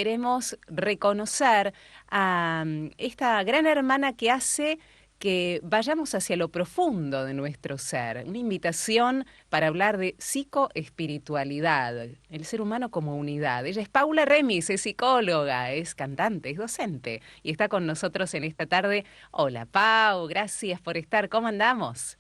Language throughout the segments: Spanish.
Queremos reconocer a esta gran hermana que hace que vayamos hacia lo profundo de nuestro ser. Una invitación para hablar de psicoespiritualidad, el ser humano como unidad. Ella es Paula Remis, es psicóloga, es cantante, es docente y está con nosotros en esta tarde. Hola Pau, gracias por estar. ¿Cómo andamos?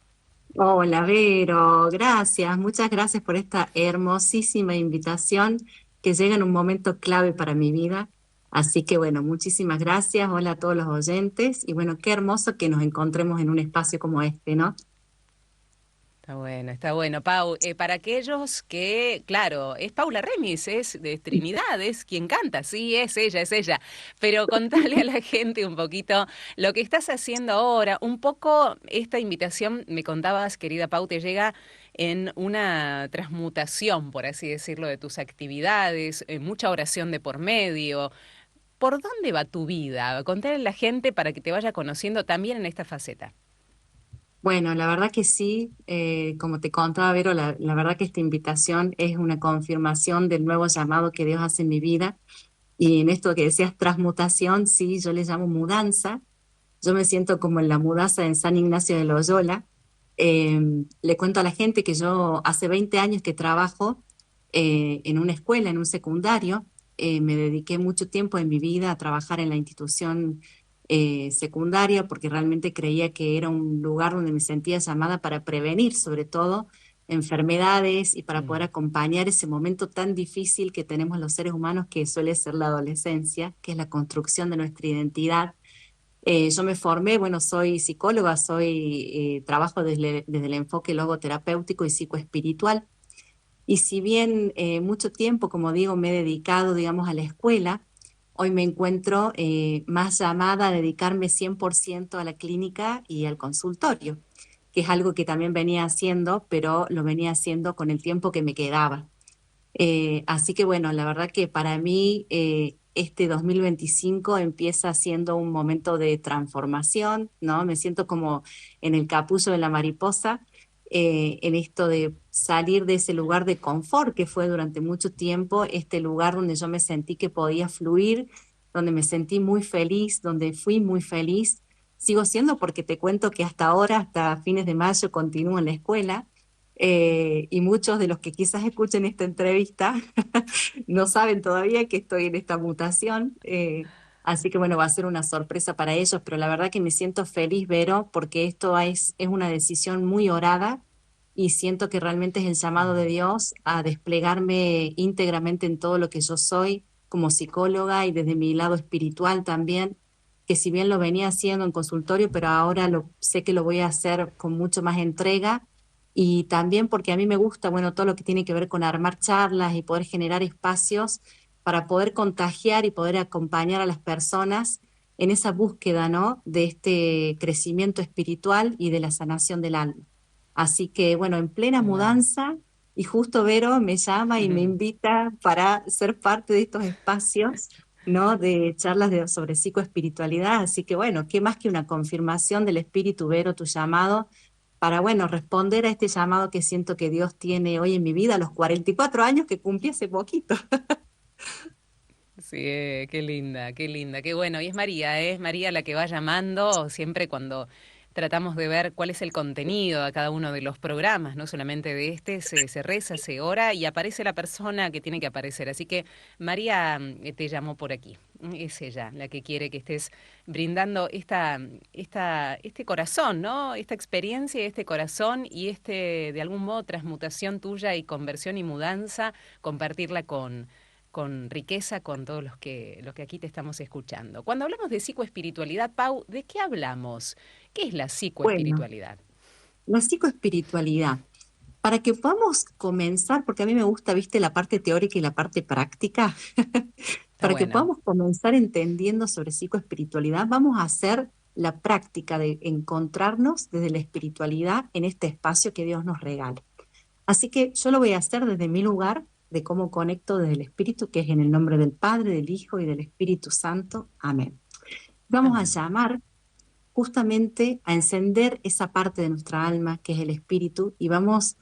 Hola, Vero, gracias, muchas gracias por esta hermosísima invitación que llega en un momento clave para mi vida. Así que bueno, muchísimas gracias, hola a todos los oyentes y bueno, qué hermoso que nos encontremos en un espacio como este, ¿no? Está bueno, Pau. Para aquellos que, claro, es Paula Remis, es de Trinidad, es quien canta, sí, es ella, es ella. Pero contale a la gente un poquito lo que estás haciendo ahora. Un poco esta invitación, me contabas, querida Pau, te llega en una transmutación, por así decirlo, de tus actividades, mucha oración de por medio. ¿Por dónde va tu vida? Contale a la gente para que te vaya conociendo también en esta faceta. Bueno, la verdad que sí, como te contaba, Vero, la verdad que esta invitación es una confirmación del nuevo llamado que Dios hace en mi vida. Y en esto que decías transmutación, sí, yo le llamo mudanza. Yo me siento como en la mudanza en San Ignacio de Loyola. Eh, Le cuento a la gente que yo hace 20 años que trabajo en una escuela, en un secundario. Me dediqué mucho tiempo en mi vida a trabajar en la institución secundaria porque realmente creía que era un lugar donde me sentía llamada para prevenir, sobre todo, enfermedades y para poder Mm. acompañar ese momento tan difícil que tenemos los seres humanos que suele ser la adolescencia, que es la construcción de nuestra identidad. Yo me formé, bueno, soy psicóloga, trabajo desde el enfoque logoterapéutico y psicoespiritual. Y si bien mucho tiempo, como digo, me he dedicado, digamos, a la escuela, hoy me encuentro más llamada a dedicarme 100% a la clínica y al consultorio, que es algo que también venía haciendo, pero lo venía haciendo con el tiempo que me quedaba. Así que bueno, la verdad que para mí este 2025 empieza siendo un momento de transformación, ¿no? Me siento como en el capullo de la mariposa, en esto de salir de ese lugar de confort que fue durante mucho tiempo, este lugar donde yo me sentí que podía fluir, donde me sentí muy feliz, donde fui muy feliz. Sigo siendo porque te cuento que hasta ahora, hasta fines de mayo, continúo en la escuela y muchos de los que quizás escuchen esta entrevista no saben todavía que estoy en esta mutación, así que bueno, va a ser una sorpresa para ellos, pero la verdad que me siento feliz, Vero, porque esto es una decisión muy orada y siento que realmente es el llamado de Dios a desplegarme íntegramente en todo lo que yo soy como psicóloga y desde mi lado espiritual también, que si bien lo venía haciendo en consultorio, pero ahora sé que lo voy a hacer con mucho más entrega y también porque a mí me gusta, bueno, todo lo que tiene que ver con armar charlas y poder generar espacios para poder contagiar y poder acompañar a las personas en esa búsqueda, ¿no? De este crecimiento espiritual y de la sanación del alma. Así que, bueno, en plena Qué bueno. mudanza, y justo Vero me llama y me invita para ser parte de estos espacios, ¿no? De charlas sobre psicoespiritualidad. Así que, bueno, qué más que una confirmación del espíritu, Vero, tu llamado para, bueno, responder a este llamado que siento que Dios tiene hoy en mi vida, a los 44 años que cumplí hace poquito. Sí, qué linda, qué bueno. Y es María la que va llamando siempre cuando tratamos de ver cuál es el contenido de cada uno de los programas, no solamente de este, se reza, se ora y aparece la persona que tiene que aparecer. Así que María te llamó por aquí. Es ella la que quiere que estés brindando este corazón, ¿no? Esta experiencia, este corazón y de algún modo, transmutación tuya y conversión y mudanza, compartirla con riqueza con todos los que aquí te estamos escuchando. Cuando hablamos de psicoespiritualidad, Pau, ¿de qué hablamos? ¿Qué es la Bueno, psicoespiritualidad? la psicoespiritualidad. Para que podamos comenzar, porque a mí me gusta, viste, la parte teórica y la parte práctica, Está para que bueno. podamos comenzar entendiendo sobre psicoespiritualidad, vamos a hacer la práctica de encontrarnos desde la espiritualidad en este espacio que Dios nos regala. Así que yo lo voy a hacer desde mi lugar de cómo conecto desde el Espíritu, que es en el nombre del Padre, del Hijo y del Espíritu Santo. Amén. Vamos a Amén. llamar justamente a encender esa parte de nuestra alma, que es el Espíritu, y vamos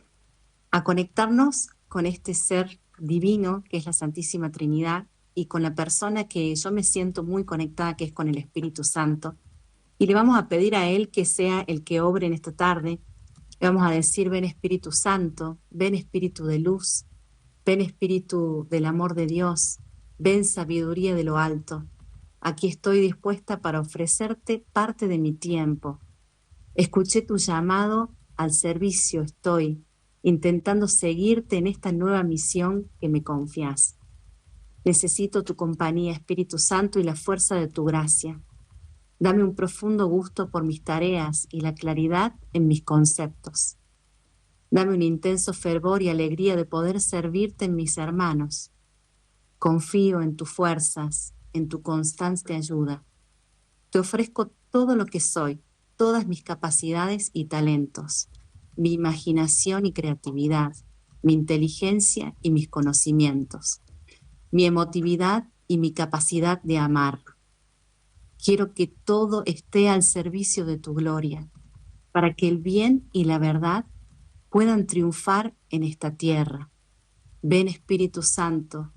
a conectarnos con este ser divino, que es la Santísima Trinidad, y con la persona que yo me siento muy conectada, que es con el Espíritu Santo. Y le vamos a pedir a Él que sea el que obre en esta tarde. Le vamos a decir, ven Espíritu Santo, ven Espíritu de luz, ven Espíritu del amor de Dios, ven sabiduría de lo alto. Aquí estoy dispuesta para ofrecerte parte de mi tiempo. Escuché tu llamado, al servicio estoy, intentando seguirte en esta nueva misión que me confías. Necesito tu compañía, Espíritu Santo, y la fuerza de tu gracia. Dame un profundo gusto por mis tareas y la claridad en mis conceptos. Dame un intenso fervor y alegría de poder servirte en mis hermanos. Confío en tus fuerzas, en tu constante ayuda. Te ofrezco todo lo que soy, todas mis capacidades y talentos, mi imaginación y creatividad, mi inteligencia y mis conocimientos, mi emotividad y mi capacidad de amar. Quiero que todo esté al servicio de tu gloria, para que el bien y la verdad puedan triunfar en esta tierra. Ven, Espíritu Santo,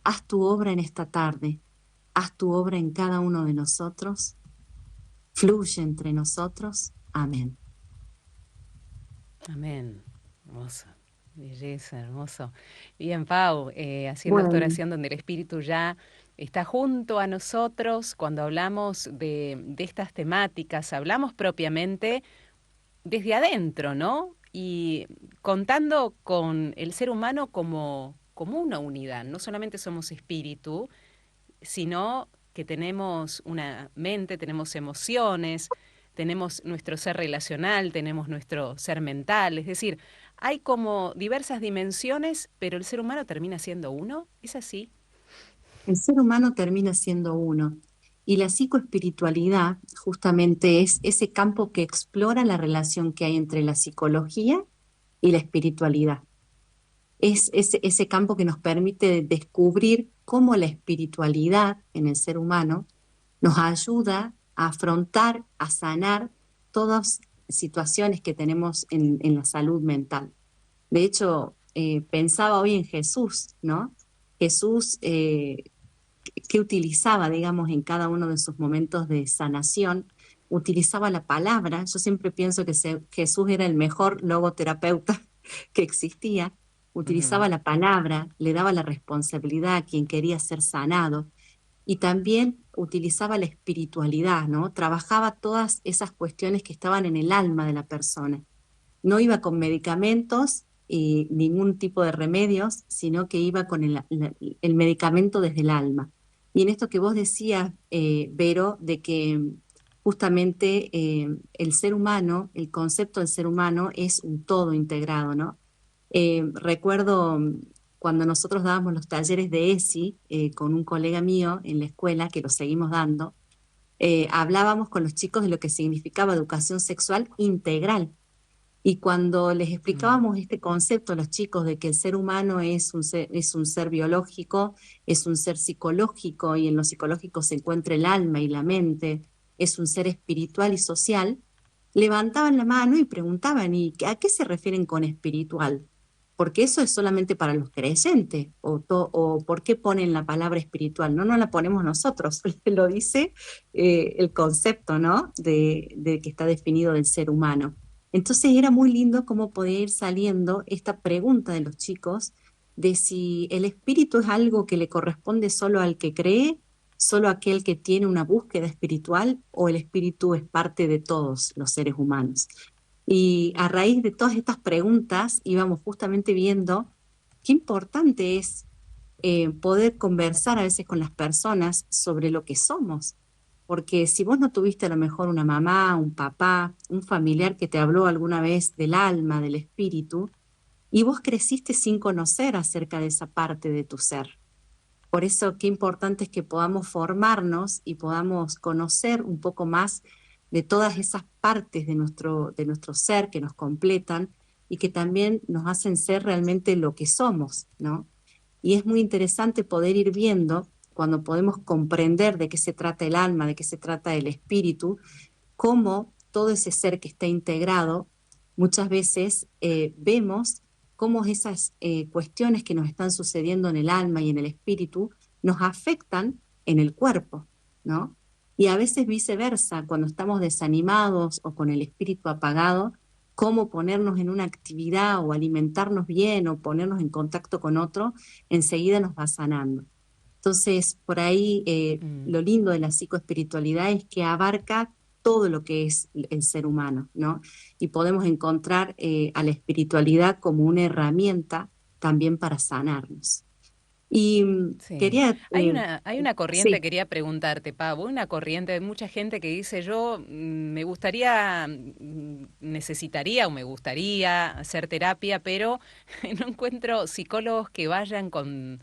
haz tu obra en esta tarde, haz tu obra en cada uno de nosotros, fluye entre nosotros. Amén. Amén. Hermoso. Belleza, hermoso. Bien, Pau, haciendo esta Bueno, oración donde el Espíritu ya está junto a nosotros, cuando hablamos de estas temáticas, hablamos propiamente desde adentro, ¿no? Y contando con el ser humano como una unidad. No solamente somos espíritu, sino que tenemos una mente, tenemos emociones, tenemos nuestro ser relacional, tenemos nuestro ser mental, es decir, hay como diversas dimensiones, pero el ser humano termina siendo uno, ¿es así? el ser humano termina siendo uno y la psicoespiritualidad justamente es ese campo que explora la relación que hay entre la psicología y la espiritualidad. Es ese campo que nos permite descubrir cómo la espiritualidad en el ser humano nos ayuda a afrontar, a sanar todas situaciones que tenemos en la salud mental. De hecho, pensaba hoy en Jesús, ¿no? Jesús, que utilizaba, digamos, en cada uno de sus momentos de sanación, utilizaba la palabra. Yo siempre pienso que Jesús era el mejor logoterapeuta que existía. Utilizaba Ujú. la palabra, le daba la responsabilidad a quien quería ser sanado y también utilizaba la espiritualidad, ¿no? Trabajaba todas esas cuestiones que estaban en el alma de la persona. No iba con medicamentos y ningún tipo de remedios, sino que iba con el medicamento desde el alma. Y en esto que vos decías, Vero, de que justamente el ser humano, el concepto del ser humano es un todo integrado, ¿no? Recuerdo cuando nosotros dábamos los talleres de ESI con un colega mío en la escuela, que lo seguimos dando, hablábamos con los chicos de lo que significaba educación sexual integral. Y cuando les Mm. explicábamos este concepto a los chicos de que el ser humano es un ser biológico, es un ser psicológico y en lo psicológico se encuentra el alma y la mente, es un ser espiritual y social, levantaban la mano y preguntaban, ¿y a qué se refieren con espiritual? Porque eso es solamente para los creyentes, o ¿por qué ponen la palabra espiritual? No, no la ponemos nosotros, lo dice el concepto, ¿no? De que está definido del ser humano. Entonces era muy lindo cómo podía ir saliendo esta pregunta de los chicos de si el espíritu es algo que le corresponde solo al que cree, solo a aquel que tiene una búsqueda espiritual, o el espíritu es parte de todos los seres humanos. Y a raíz de todas estas preguntas íbamos justamente viendo qué importante es poder conversar a veces con las personas sobre lo que somos. Porque si vos no tuviste a lo mejor una mamá, un papá, un familiar que te habló alguna vez del alma, del espíritu, y vos creciste sin conocer acerca de esa parte de tu ser. Por eso qué importante es que podamos formarnos y podamos conocer un poco más de todas esas partes de nuestro ser que nos completan y que también nos hacen ser realmente lo que somos, ¿no? Y es muy interesante poder ir viendo, cuando podemos comprender de qué se trata el alma, de qué se trata el espíritu, cómo todo ese ser que está integrado, muchas veces vemos cómo esas cuestiones que nos están sucediendo en el alma y en el espíritu nos afectan en el cuerpo, ¿no? Y a veces viceversa, cuando estamos desanimados o con el espíritu apagado, cómo ponernos en una actividad o alimentarnos bien o ponernos en contacto con otro, enseguida nos va sanando. Entonces, por ahí Mm. lo lindo de la psicoespiritualidad es que abarca todo lo que es el ser humano, ¿no? Y podemos encontrar a la espiritualidad como una herramienta también para sanarnos. Y Sí. quería, Hay una corriente, sí, quería preguntarte, Pavo, una corriente de mucha gente que dice, yo me gustaría, necesitaría o me gustaría hacer terapia, pero no encuentro psicólogos que vayan con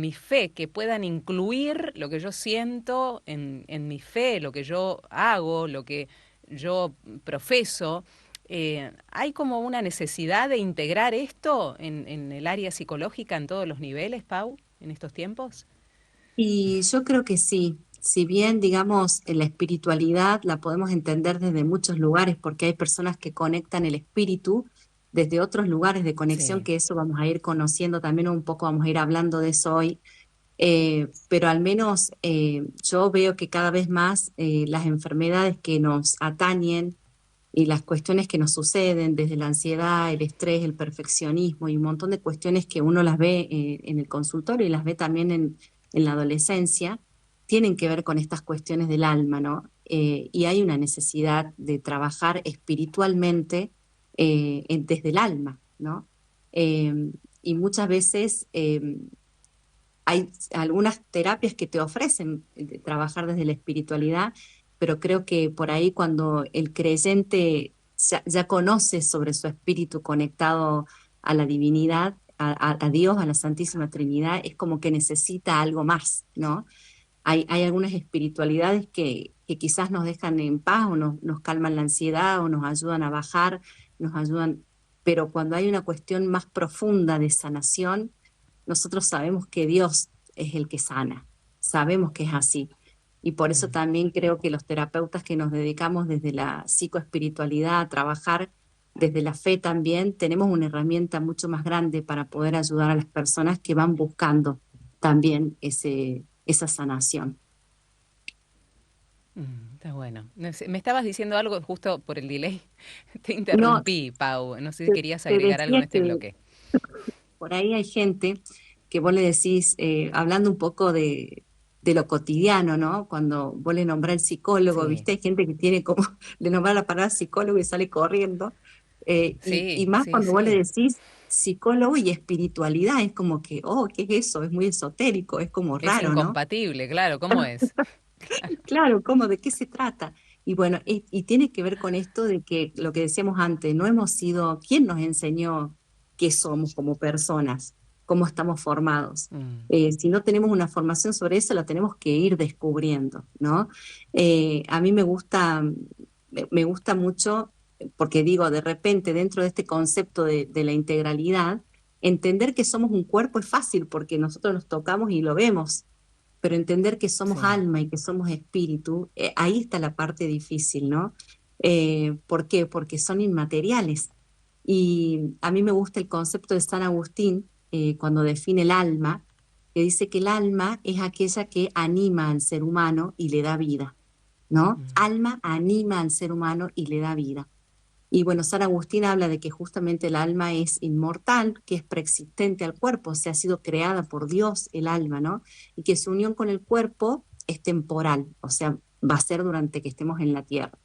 mi fe, que puedan incluir lo que yo siento en mi fe, lo que yo hago, lo que yo profeso. ¿Hay como una necesidad de integrar esto en el área psicológica en todos los niveles, Pau, en estos tiempos? y yo creo que sí. Si bien, digamos, la espiritualidad la podemos entender desde muchos lugares, porque hay personas que conectan el espíritu desde otros lugares de conexión, Sí. que eso vamos a ir conociendo también un poco, vamos a ir hablando de eso hoy. Pero al menos yo veo que cada vez más las enfermedades que nos atañen y las cuestiones que nos suceden, desde la ansiedad, el estrés, el perfeccionismo y un montón de cuestiones que uno las ve en el consultorio y las ve también en la adolescencia, tienen que ver con estas cuestiones del alma, ¿no? Y hay una necesidad de trabajar espiritualmente desde el alma, ¿no? Eh, y muchas veces hay algunas terapias que te ofrecen trabajar desde la espiritualidad, pero creo que por ahí cuando el creyente ya conoce sobre su espíritu conectado a la divinidad, a Dios, a la Santísima Trinidad, es como que necesita algo más, ¿no? Hay algunas espiritualidades que quizás nos dejan en paz o nos calman la ansiedad o nos ayudan a bajar, nos ayudan, pero cuando hay una cuestión más profunda de sanación, nosotros sabemos que Dios es el que sana, sabemos que es así. Y por eso Mm. también creo que los terapeutas que nos dedicamos desde la psicoespiritualidad a trabajar desde la fe también, tenemos una herramienta mucho más grande para poder ayudar a las personas que van buscando también esa sanación. Está bueno. No sé, me estabas diciendo algo justo por el delay. Te No, interrumpí, Pau. No sé si te, querías te agregar algo en decía este que bloque. por ahí hay gente que vos le decís, hablando un poco de lo cotidiano, ¿no? Cuando vos le nombrás el psicólogo, Sí, ¿viste? Hay gente que tiene como, le nombra la palabra psicólogo y sale corriendo. Y sí, más sí, cuando vos le sí. decís psicólogo y espiritualidad, es como que, oh, ¿qué es eso? Es muy esotérico, es como Es raro, ¿no? incompatible, claro, ¿cómo es? Claro, ¿cómo? ¿De qué se trata? Y bueno, y tiene que ver con esto de que lo que decíamos antes, no hemos sido, ¿quién nos enseñó qué somos como personas? ¿Cómo estamos formados? Mm, Si no tenemos una formación sobre eso, la tenemos que ir descubriendo, ¿no? A mí me gusta mucho, porque digo, de repente, dentro de este concepto de la integralidad, entender que somos un cuerpo es fácil porque nosotros nos tocamos y lo vemos, pero entender que somos sí. alma y que somos espíritu, ahí está la parte difícil, ¿no? ¿Por qué? Porque son inmateriales. Y a mí me gusta el concepto de San Agustín cuando define el alma, que dice que el alma es aquella que anima al ser humano y le da vida, ¿no? Mm, Alma anima al ser humano y le da vida. Y bueno, San Agustín habla de que justamente el alma es inmortal, que es preexistente al cuerpo, o sea, ha sido creada por Dios el alma, ¿no? Y que su unión con el cuerpo es temporal, o sea, va a ser durante que estemos en la tierra.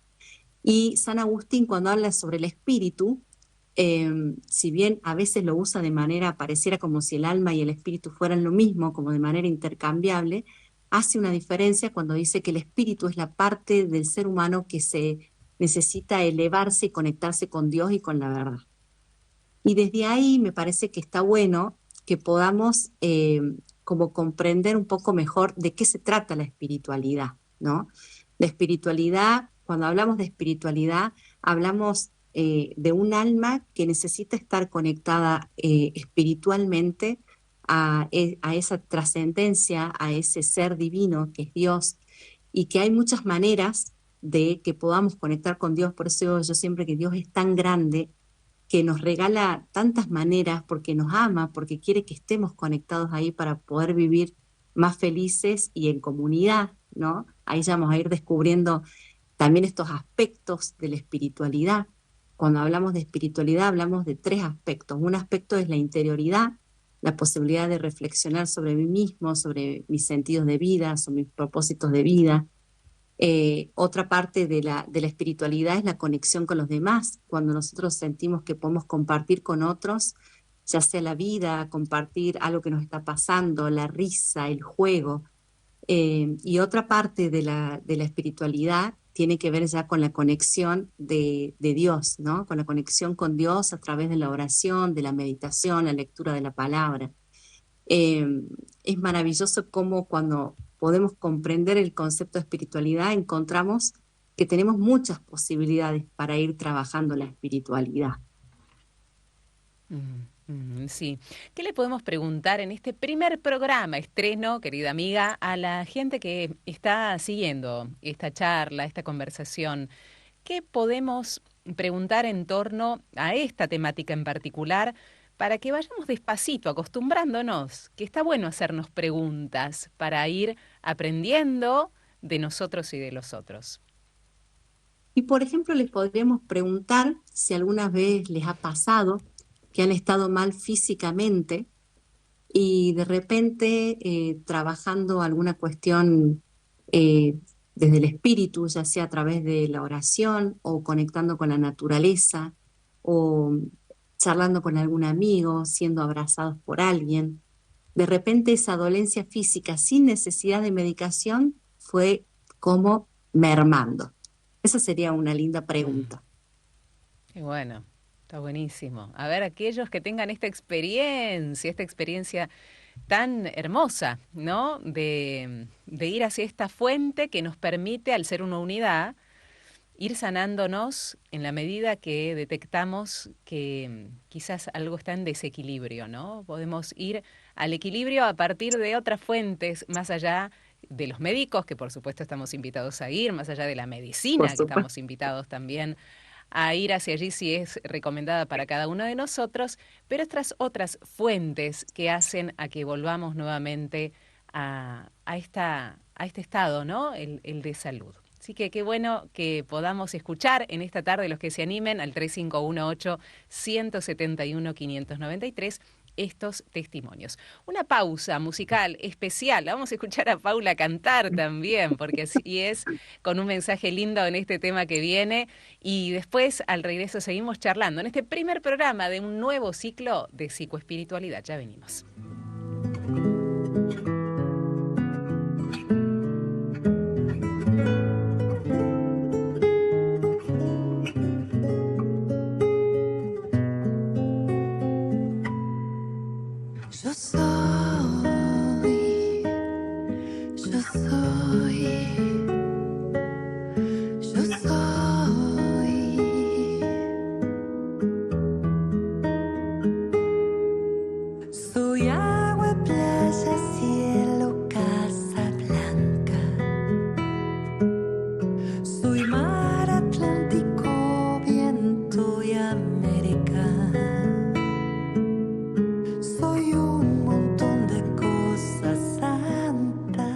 Y San Agustín, cuando habla sobre el espíritu, si bien a veces lo usa de manera, pareciera como si el alma y el espíritu fueran lo mismo, como de manera intercambiable, hace una diferencia cuando dice que el espíritu es la parte del ser humano que se necesita elevarse y conectarse con Dios y con la verdad. Y desde ahí me parece que está bueno que podamos como comprender un poco mejor de qué se trata la espiritualidad, ¿no? La espiritualidad, cuando hablamos de espiritualidad, hablamos de un alma que necesita estar conectada espiritualmente a esa trascendencia, a ese ser divino que es Dios, y que hay muchas maneras de que podamos conectar con Dios. Por eso yo siempre que Dios es tan grande que nos regala tantas maneras porque nos ama, porque quiere que estemos conectados ahí para poder vivir más felices y en comunidad, ¿no? Ahí ya vamos a ir descubriendo también estos aspectos de la espiritualidad. Cuando hablamos de espiritualidad hablamos de tres aspectos. Un aspecto es la interioridad, la posibilidad de reflexionar sobre mí mismo, sobre mis sentidos de vida, sobre mis propósitos de vida. Otra parte de la espiritualidad es la conexión con los demás, cuando nosotros sentimos que podemos compartir con otros, ya sea la vida, compartir algo que nos está pasando, la risa, el juego. Y otra parte de la espiritualidad tiene que ver ya con la conexión de Dios, ¿no? Con la conexión con Dios a través de la oración, de la meditación, la lectura de la palabra. Eh, es maravilloso cómo cuando podemos comprender el concepto de espiritualidad encontramos que tenemos muchas posibilidades para ir trabajando la espiritualidad. Sí. ¿Qué le podemos preguntar en este primer programa, estreno, querida amiga, a la gente que está siguiendo esta charla, esta conversación? ¿Qué podemos preguntar en torno a esta temática en particular para que vayamos despacito, acostumbrándonos, que está bueno hacernos preguntas para ir aprendiendo de nosotros y de los otros? Y por ejemplo, les podríamos preguntar si alguna vez les ha pasado que han estado mal físicamente y de repente trabajando alguna cuestión eh, desde el espíritu, ya sea a través de la oración o conectando con la naturaleza o charlando con algún amigo, siendo abrazados por alguien. De repente esa dolencia física sin necesidad de medicación fue como mermando. Esa sería una linda Mm, pregunta. Qué bueno, está buenísimo. A ver, aquellos que tengan esta experiencia tan hermosa, ¿no? De ir hacia esta fuente que nos permite, al ser una unidad, ir sanándonos en la medida que detectamos que quizás algo está en desequilibrio, ¿no? Podemos ir al equilibrio a partir de otras fuentes, más allá de los médicos, que por supuesto estamos invitados a ir, más allá de la Por medicina, que supuesto. estamos invitados también a ir hacia allí si es recomendada para cada uno de nosotros, pero estas otras fuentes que hacen a que volvamos nuevamente a este estado, ¿no? El de salud. Así que qué bueno que podamos escuchar en esta tarde los que se animen al 3518-171-593 estos testimonios. Una pausa musical especial. Vamos a escuchar a Paula cantar también, porque así es, con un mensaje lindo en este tema que viene. Y después, al regreso, seguimos charlando en este primer programa de un nuevo ciclo de psicoespiritualidad. Ya venimos. Yo soy, yo soy, yo soy. Soy agua, playa, cielo, casa blanca. Soy mar Atlántico, viento y América. Soy un montón de cosas santas.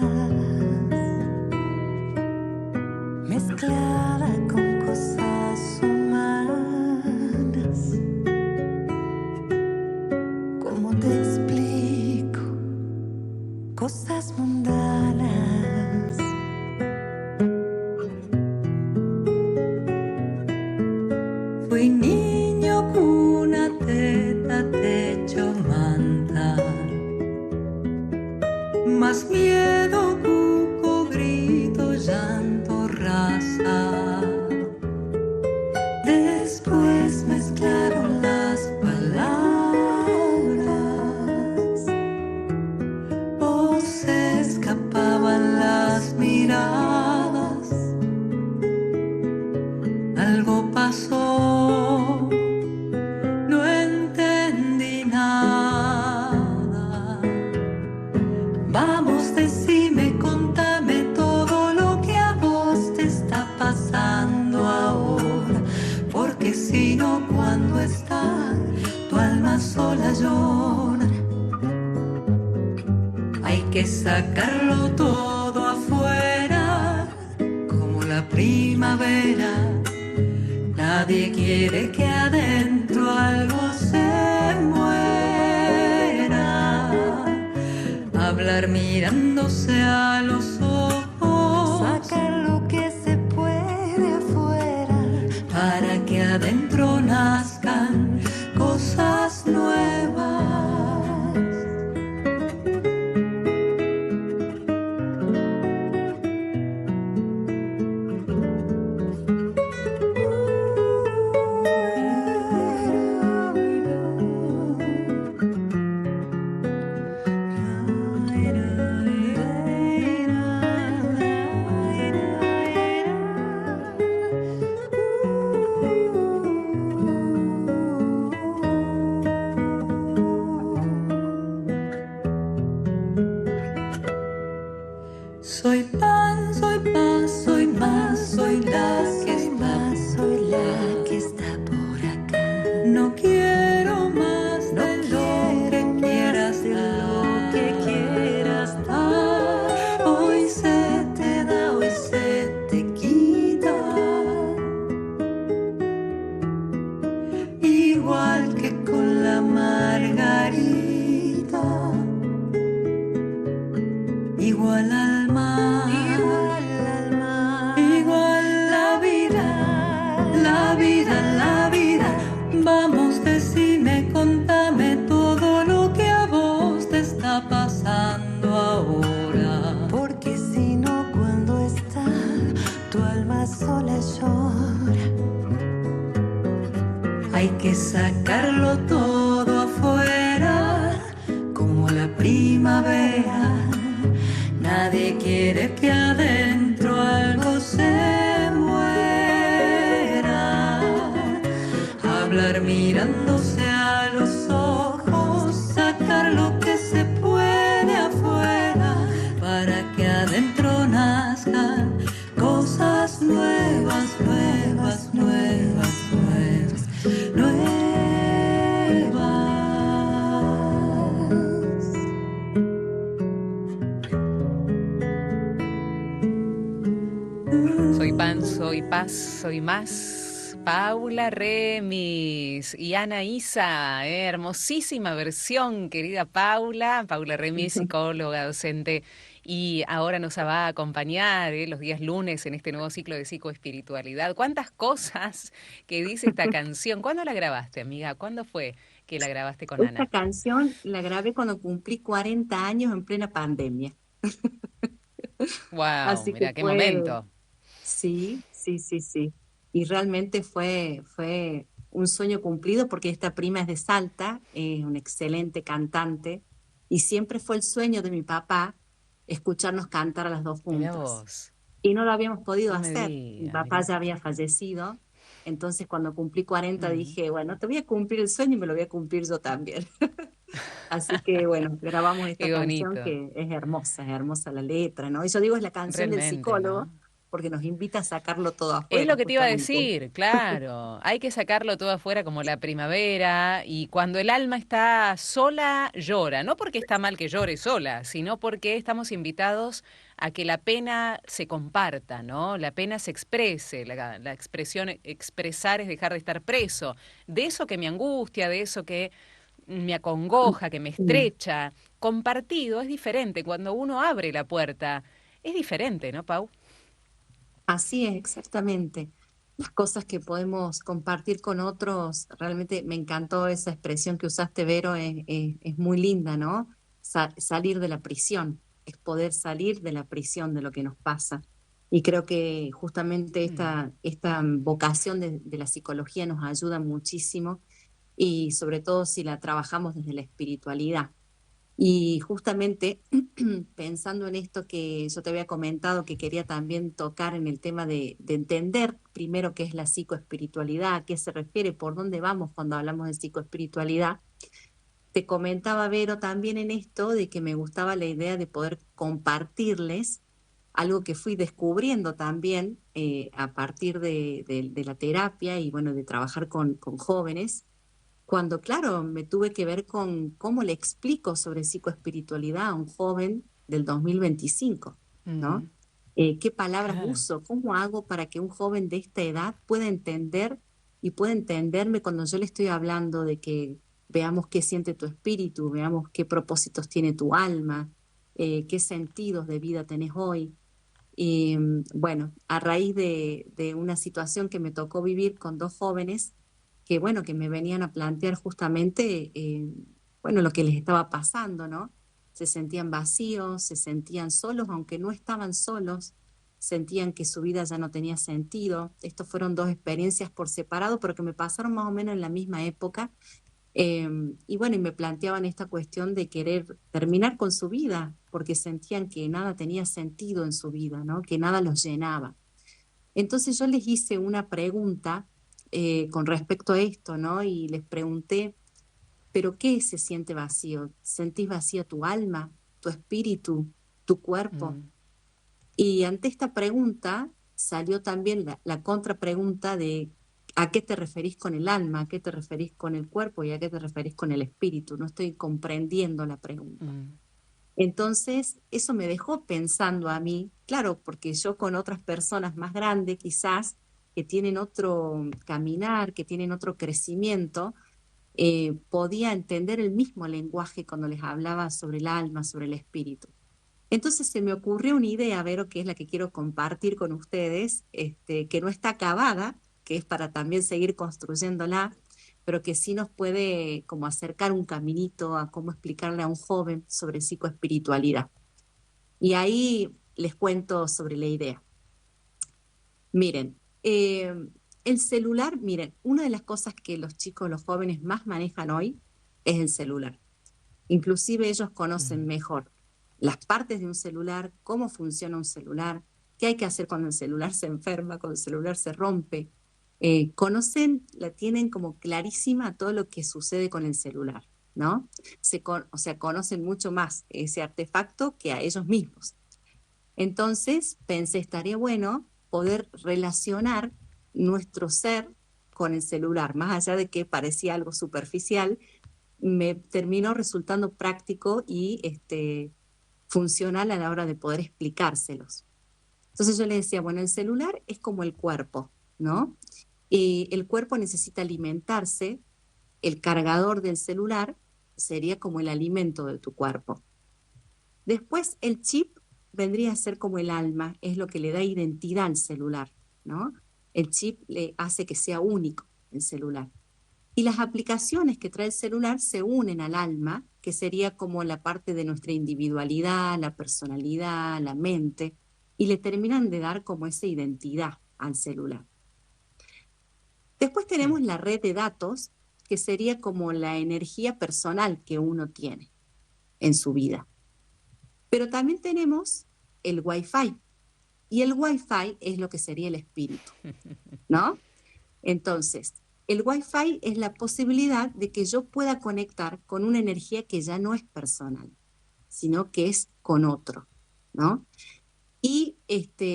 sacarlo todo afuera, como la primavera. Nadie quiere que adentro algo se muera. Hablar mirándose a los ojos, sacar lo que se puede afuera, para que adentro nazcan cosas nuevas. Soy pan, soy paz, soy más, soy la que está por acá. No quiero más de lo que quieras dar. Hoy se te da, hoy se te quita. Igual que con la margarita, igual al mar, igual la vida, la vida, la vida. Vamos, decime, contame todo lo que a vos te está pasando ahora. Porque si no, cuando está tu alma sola llora. Hay que sacarlo todo afuera, como la primavera. Nadie quiere que adentro algo se muera. Hablar mirándose a los ojos, sacar lo que se puede afuera, para que adentro nazcan cosas nuevas, nuevas, nuevas, nuevas, nuevas. Soy pan, soy paz, soy más. Paula Remis y Anaísa, hermosísima versión, querida Paula. Paula Remis, psicóloga, docente, y ahora nos va a acompañar los días lunes en este nuevo ciclo de psicoespiritualidad. ¿Cuántas cosas que dice esta canción? ¿Cuándo la grabaste, amiga? ¿Cuándo fue que la grabaste con Esta Ana? canción la grabé cuando cumplí 40 años en plena pandemia. Wow, Así que mira qué fue, momento. sí, sí, sí, sí. Y realmente fue un sueño cumplido porque esta prima es de Salta, es una excelente cantante y siempre fue el sueño de mi papá escucharnos cantar a las dos Mira juntos. vos, Y no lo habíamos podido no me hacer. Mi digas, papá mira. ya había fallecido, entonces cuando cumplí 40 Mm. dije, bueno, te voy a cumplir el sueño y me lo voy a cumplir yo también. Así que bueno, grabamos esta Qué canción bonito, que es hermosa la letra, ¿no? Y yo digo es la canción del realmente, psicólogo ¿no? porque nos invita a sacarlo todo Es afuera, lo que te iba a justamente. decir, claro. Hay que sacarlo todo afuera como la primavera y cuando el alma está sola, llora. No porque está mal que llore sola, sino porque estamos invitados a que la pena se comparta, ¿no? La pena se exprese. La expresión, expresar es dejar de estar preso. De eso que me angustia, de eso que me acongoja, que me Mm. estrecha, compartido es diferente. Cuando uno abre la puerta, es diferente, ¿no, Pau? Así es, exactamente. Las cosas que podemos compartir con otros, realmente me encantó esa expresión que usaste, Vero, es muy linda, ¿no? Salir de la prisión, es poder salir de la prisión de lo que nos pasa. Y creo que justamente Mm. esta vocación de la psicología nos ayuda muchísimo y sobre todo si la trabajamos desde la espiritualidad. Y justamente pensando en esto que yo te había comentado, que quería también tocar en el tema de entender primero qué es la psicoespiritualidad, a qué se refiere, por dónde vamos cuando hablamos de psicoespiritualidad, te comentaba, Vero, también en esto de que me gustaba la idea de poder compartirles algo que fui descubriendo también a partir de la terapia y bueno, de trabajar con jóvenes cuando, claro, me tuve que ver con cómo le explico sobre psicoespiritualidad a un joven del 2025, ¿no? Mm, ¿Qué palabras claro. uso? ¿Cómo hago para que un joven de esta edad pueda entender y pueda entenderme cuando yo le estoy hablando de que veamos qué siente tu espíritu, veamos qué propósitos tiene tu alma, qué sentidos de vida tenés hoy? Y bueno, a raíz de una situación que me tocó vivir con dos jóvenes que, bueno, que me venían a plantear justamente, bueno, lo que les estaba pasando, ¿no? Se sentían vacíos, se sentían solos, aunque no estaban solos, sentían que su vida ya no tenía sentido. Estos fueron dos experiencias por separado, pero que me pasaron más o menos en la misma época. Y bueno, y me planteaban esta cuestión de querer terminar con su vida, porque sentían que nada tenía sentido en su vida, ¿no? Que nada los llenaba. Entonces yo les hice una pregunta con respecto a esto, ¿no? Y les pregunté, ¿pero qué se siente vacío? ¿Sentís vacía tu alma, tu espíritu, tu cuerpo? Mm, Y ante esta pregunta salió también la contrapregunta de ¿a qué te referís con el alma? ¿A qué te referís con el cuerpo? ¿Y a qué te referís con el espíritu? No estoy comprendiendo la pregunta. mm, Entonces, eso me dejó pensando a mí, claro, porque yo con otras personas más grandes quizás, que tienen otro caminar, que tienen otro crecimiento, podía entender el mismo lenguaje cuando les hablaba sobre el alma, sobre el espíritu. Entonces se me ocurrió una idea, Vero, que es la que quiero compartir con ustedes, que no está acabada, que es para también seguir construyéndola, pero que sí nos puede como acercar un caminito a cómo explicarle a un joven sobre psicoespiritualidad. Y ahí les cuento sobre la idea. Miren, el celular, miren, una de las cosas que los chicos, los jóvenes más manejan hoy es el celular. Inclusive ellos conocen mm. mejor las partes de un celular, cómo funciona un celular, qué hay que hacer cuando el celular se enferma, cuando el celular se rompe. Conocen, la tienen como clarísima todo lo que sucede con el celular, ¿no? O sea, conocen mucho más ese artefacto que a ellos mismos. Entonces pensé, estaría bueno poder relacionar nuestro ser con el celular, más allá de que parecía algo superficial, me terminó resultando práctico y funcional a la hora de poder explicárselos. Entonces yo le decía, bueno, el celular es como el cuerpo, ¿no? Y el cuerpo necesita alimentarse, el cargador del celular sería como el alimento de tu cuerpo. Después el chip vendría a ser como el alma, es lo que le da identidad al celular, ¿no? El chip le hace que sea único el celular. Y las aplicaciones que trae el celular se unen al alma, que sería como la parte de nuestra individualidad, la personalidad, la mente, y le terminan de dar como esa identidad al celular. Después Mm. tenemos la red de datos, que sería como la energía personal que uno tiene en su vida. Pero también tenemos el Wi-Fi, y el Wi-Fi es lo que sería el espíritu, ¿no? Entonces, el Wi-Fi es la posibilidad de que yo pueda conectar con una energía que ya no es personal, sino que es con otro, ¿no? Y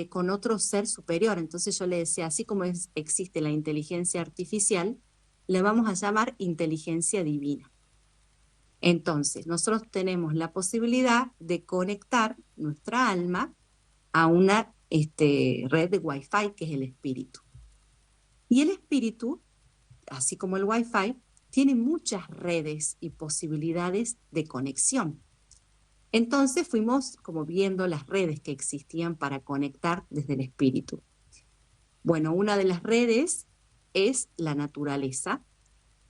con otro ser superior. Entonces yo le decía, así como existe la inteligencia artificial, le vamos a llamar inteligencia divina. Entonces, nosotros tenemos la posibilidad de conectar nuestra alma a una red de Wi-Fi que es el espíritu. Y el espíritu, así como el Wi-Fi, tiene muchas redes y posibilidades de conexión. Entonces fuimos como viendo las redes que existían para conectar desde el espíritu. Bueno, una de las redes es la naturaleza.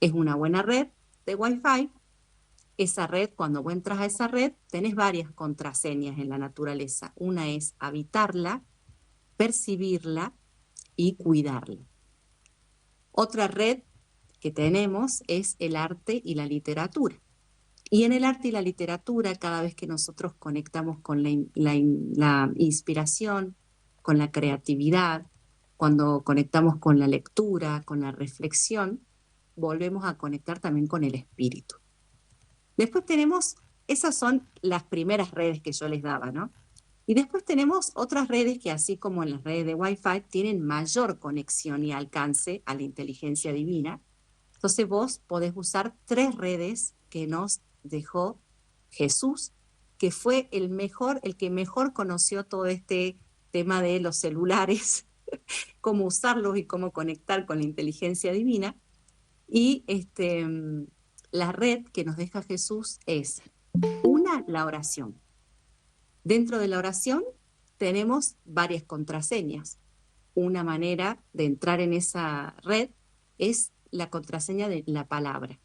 Es una buena red de Wi-Fi. Esa red, cuando vos entras a esa red, tenés varias contraseñas en la naturaleza. Una es habitarla, percibirla y cuidarla. Otra red que tenemos es el arte y la literatura. Y en el arte y la literatura, cada vez que nosotros conectamos con la inspiración, con la creatividad, cuando conectamos con la lectura, con la reflexión, volvemos a conectar también con el espíritu. Después tenemos, esas son las primeras redes que yo les daba, ¿no? Y después tenemos otras redes que, así como en las redes de Wi-Fi, tienen mayor conexión y alcance a la inteligencia divina. Entonces vos podés usar 3 redes que nos dejó Jesús que fue el que mejor conoció todo este tema de los celulares, cómo usarlos y cómo conectar con la inteligencia divina. Y la red que nos deja Jesús es, una, la oración. Dentro de la oración tenemos varias contraseñas. Una manera de entrar en esa red es la contraseña de la palabra,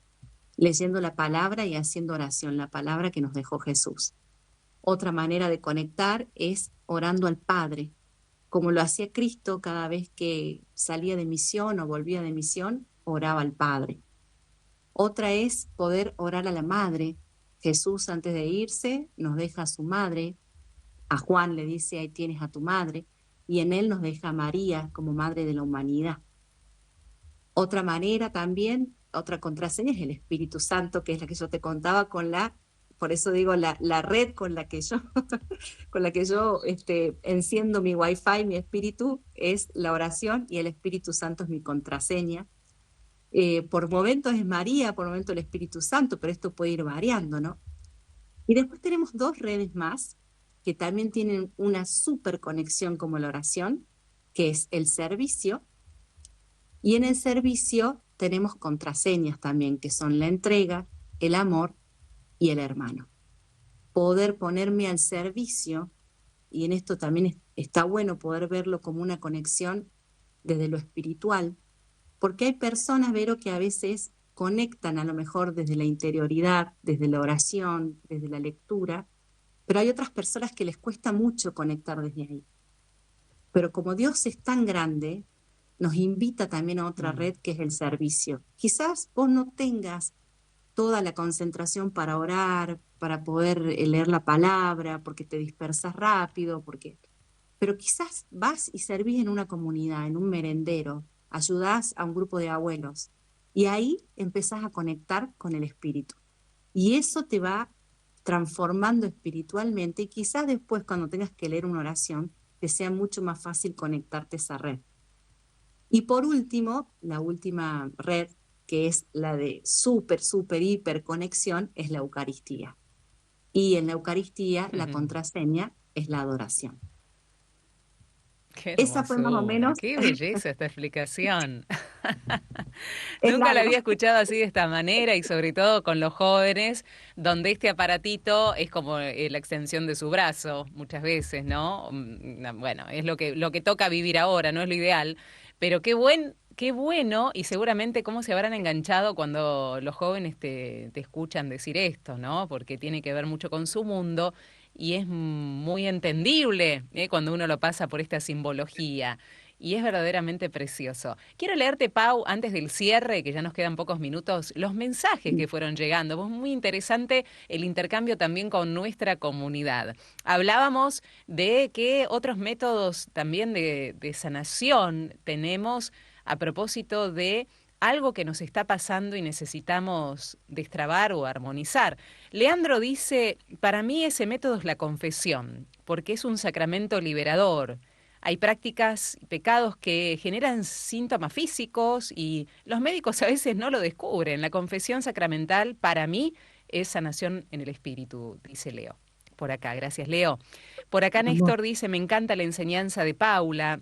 leyendo la palabra y haciendo oración, la palabra que nos dejó Jesús. Otra manera de conectar es orando al Padre, como lo hacía Cristo cada vez que salía de misión o volvía de misión, oraba al Padre. Otra es poder orar a la Madre. Jesús antes de irse nos deja a su madre, a Juan le dice, ahí tienes a tu madre, y en él nos deja a María como madre de la humanidad. Otra manera también, otra contraseña es el Espíritu Santo, que es la que yo te contaba por eso digo, la red con la que yo, con la que yo enciendo mi Wi-Fi, mi espíritu, es la oración, y el Espíritu Santo es mi contraseña. Por momentos es María, por momentos el Espíritu Santo, pero esto puede ir variando, ¿no? Y después tenemos dos redes más que también tienen una súper conexión como la oración, que es el servicio. Y en el servicio tenemos contraseñas también, que son la entrega, el amor y el hermano. Poder ponerme al servicio, y en esto también está bueno poder verlo como una conexión desde lo espiritual, porque hay personas, Vero, que a veces conectan a lo mejor desde la interioridad, desde la oración, desde la lectura, pero hay otras personas que les cuesta mucho conectar desde ahí. Pero como Dios es tan grande, nos invita también a otra red que es el servicio. Quizás vos no tengas toda la concentración para orar, para poder leer la palabra, porque te dispersas rápido, pero quizás vas y servís en una comunidad, en un merendero, ayudás a un grupo de abuelos, y ahí empezás a conectar con el espíritu. Y eso te va transformando espiritualmente, y quizás después cuando tengas que leer una oración, te sea mucho más fácil conectarte a esa red. Y por último, la última red, que es la de súper, hiper conexión, es la Eucaristía. Y en la Eucaristía la contraseña es la adoración. Qué Esa fue más o hermosura, menos. qué belleza esta explicación. Es Nunca la largo. había escuchado así de esta manera y sobre todo con los jóvenes, donde este aparatito es como la extensión de su brazo, muchas veces, ¿no? Bueno, es lo que toca vivir ahora, no es lo ideal, pero qué bueno y seguramente cómo se habrán enganchado cuando los jóvenes te escuchan decir esto, ¿no? Porque tiene que ver mucho con su mundo y es muy entendible, cuando uno lo pasa por esta simbología. Y es verdaderamente precioso. Quiero leerte, Pau, antes del cierre, que ya nos quedan pocos minutos, los mensajes que fueron llegando. Pues muy interesante el intercambio también con nuestra comunidad. Hablábamos de qué otros métodos también de sanación tenemos a propósito de algo que nos está pasando y necesitamos destrabar o armonizar. Leandro dice, para mí ese método es la confesión, porque es un sacramento liberador. Hay prácticas y pecados que generan síntomas físicos y los médicos a veces no lo descubren. La confesión sacramental para mí es sanación en el espíritu, dice Leo. Por acá, gracias Leo. Por acá Néstor dice, me encanta la enseñanza de Paula.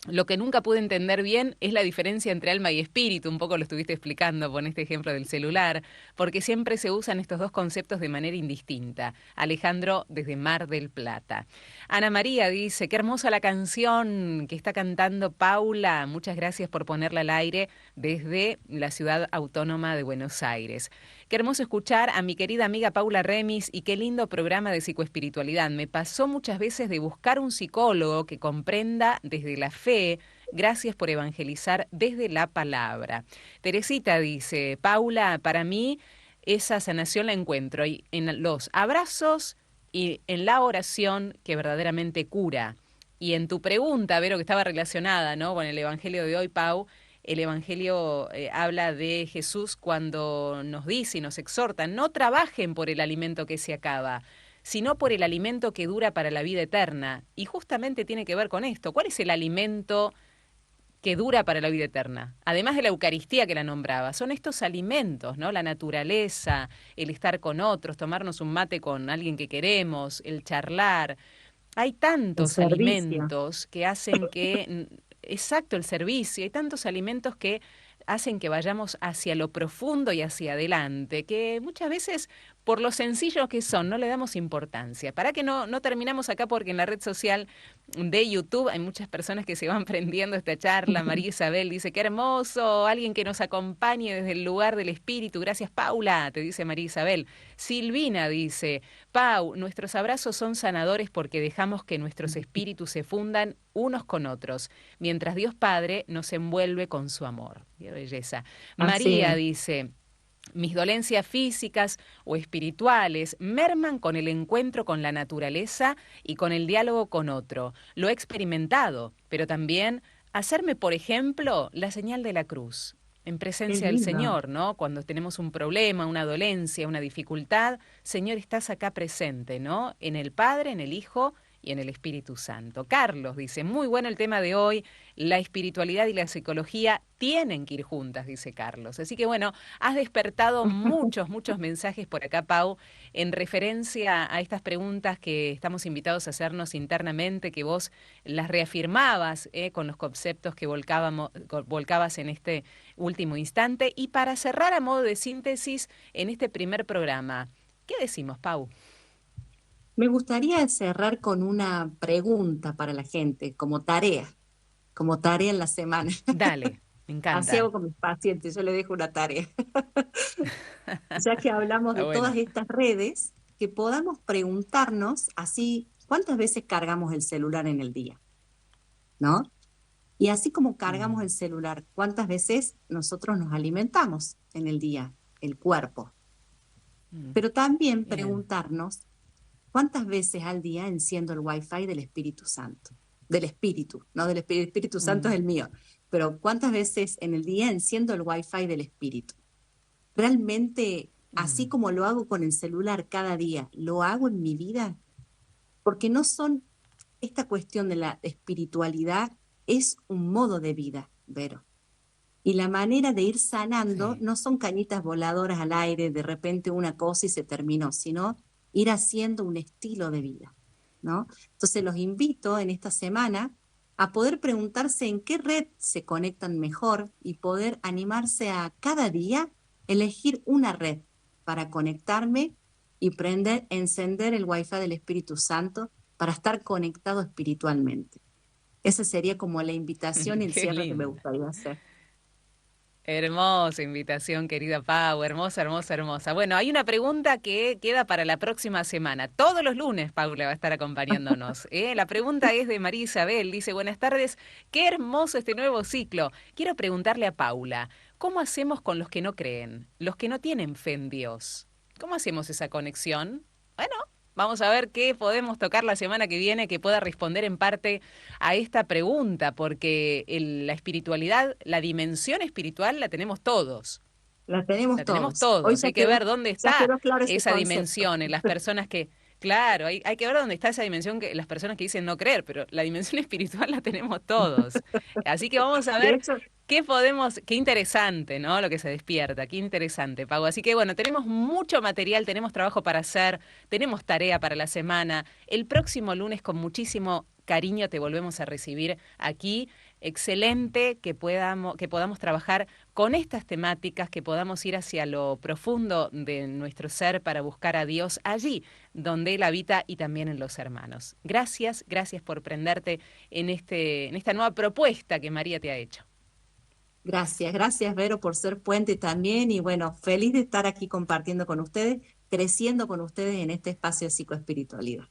Lo que nunca pude entender bien es la diferencia entre alma y espíritu, un poco lo estuviste explicando con este ejemplo del celular, porque siempre se usan estos dos conceptos de manera indistinta. Alejandro desde Mar del Plata. Ana María dice, qué hermosa la canción que está cantando Paula, muchas gracias por ponerla al aire desde la ciudad autónoma de Buenos Aires. Qué hermoso escuchar a mi querida amiga Paula Remis y qué lindo programa de psicoespiritualidad. Me pasó muchas veces de buscar un psicólogo que comprenda desde la fe. Gracias por evangelizar desde la palabra. Teresita dice, Paula, para mí esa sanación la encuentro en los abrazos y en la oración que verdaderamente cura. Y en tu pregunta, Vero, que estaba relacionada, ¿no?, con el evangelio de hoy, Pau, el evangelio habla de Jesús cuando nos dice y nos exhorta, no trabajen por el alimento que se acaba, sino por el alimento que dura para la vida eterna. Y justamente tiene que ver con esto. ¿Cuál es el alimento que dura para la vida eterna. Además de la Eucaristía que la nombraba, son estos alimentos, ¿no? La naturaleza, el estar con otros, tomarnos un mate con alguien que queremos, el charlar. Hay El tantos servicio. alimentos que hacen que, exacto, el servicio, hay tantos alimentos que hacen que vayamos hacia lo profundo y hacia adelante, que muchas veces por lo sencillos que son no le damos importancia. Para que no terminamos acá porque en la red social de YouTube hay muchas personas que se van prendiendo esta charla. María Isabel dice, qué hermoso, alguien que nos acompañe desde el lugar del espíritu. Gracias, Paula, te dice María Isabel. Silvina dice, Pau, nuestros abrazos son sanadores porque dejamos que nuestros espíritus se fundan unos con otros, mientras Dios Padre nos envuelve con su amor. Qué belleza. Así María es. dice, mis dolencias físicas o espirituales merman con el encuentro con la naturaleza y con el diálogo con otro. Lo he experimentado, pero también hacerme, por ejemplo, la señal de la cruz, en Qué presencia del lindo. Señor, ¿no? Cuando tenemos un problema, una dolencia, una dificultad, Señor, estás acá presente, ¿no? En el Padre, en el Hijo y en el Espíritu Santo. Carlos dice, muy bueno el tema de hoy, la espiritualidad y la psicología tienen que ir juntas, dice Carlos. Así que bueno, has despertado muchos mensajes por acá, Pau, en referencia a estas preguntas que estamos invitados a hacernos internamente, que vos las reafirmabas con los conceptos que volcabas en este último instante. Y para cerrar a modo de síntesis en este primer programa, ¿qué decimos, Pau? Me gustaría cerrar con una pregunta para la gente, como tarea en la semana. Dale, me Así encanta. hago con mis pacientes, yo les dejo una tarea. Ya que hablamos Está de todas bueno. estas redes, que podamos preguntarnos así, ¿cuántas veces cargamos el celular en el día? ¿No? Y así como cargamos Mm, el celular, ¿cuántas veces nosotros nos alimentamos en el día, el cuerpo? mm, Pero también bien. preguntarnos cuántas veces al día enciendo el Wi-Fi del Espíritu Santo, del Espíritu, no del Espíritu, el Espíritu Santo es Mm, el mío, pero cuántas veces en el día enciendo el Wi-Fi del Espíritu. Realmente, así mm, como lo hago con el celular cada día, lo hago en mi vida, porque no son, esta cuestión de la espiritualidad es un modo de vida, Vero. Y la manera de ir sanando sí. no son cañitas voladoras al aire, de repente una cosa y se terminó, sino ir haciendo un estilo de vida, ¿no? Entonces los invito en esta semana a poder preguntarse en qué red se conectan mejor y poder animarse a cada día elegir una red para conectarme y encender el Wi-Fi del Espíritu Santo para estar conectado espiritualmente. Esa sería como la invitación y el Qué cierre que me linda. gustaría hacer. Hermosa invitación, querida Pau, hermosa, hermosa, hermosa. Bueno, hay una pregunta que queda para la próxima semana. Todos los lunes Paula va a estar acompañándonos. La pregunta es de María Isabel, dice, buenas tardes, qué hermoso este nuevo ciclo. Quiero preguntarle a Paula, ¿cómo hacemos con los que no creen, los que no tienen fe en Dios? ¿Cómo hacemos esa conexión? Bueno, vamos a ver qué podemos tocar la semana que viene que pueda responder en parte a esta pregunta, porque la espiritualidad, la dimensión espiritual la tenemos todos. La tenemos La tenemos todos. Hoy todos. Hay que ver dónde ya está quedó claro ese esa concepto. dimensión en las personas que, claro, hay que ver dónde está esa dimensión que las personas que dicen no creer, pero la dimensión espiritual la tenemos todos. Así que vamos a De ver hecho, qué interesante, ¿no? Lo que se despierta, qué interesante, Pau. Así que bueno, tenemos mucho material, tenemos trabajo para hacer, tenemos tarea para la semana. El próximo lunes con muchísimo cariño te volvemos a recibir aquí. Excelente que podamos trabajar con estas temáticas, que podamos ir hacia lo profundo de nuestro ser para buscar a Dios allí donde Él habita y también en los hermanos. Gracias, gracias por prenderte en esta nueva propuesta que María te ha hecho. gracias Vero por ser puente también y bueno, feliz de estar aquí compartiendo con ustedes, creciendo con ustedes en este espacio de psicoespiritualidad.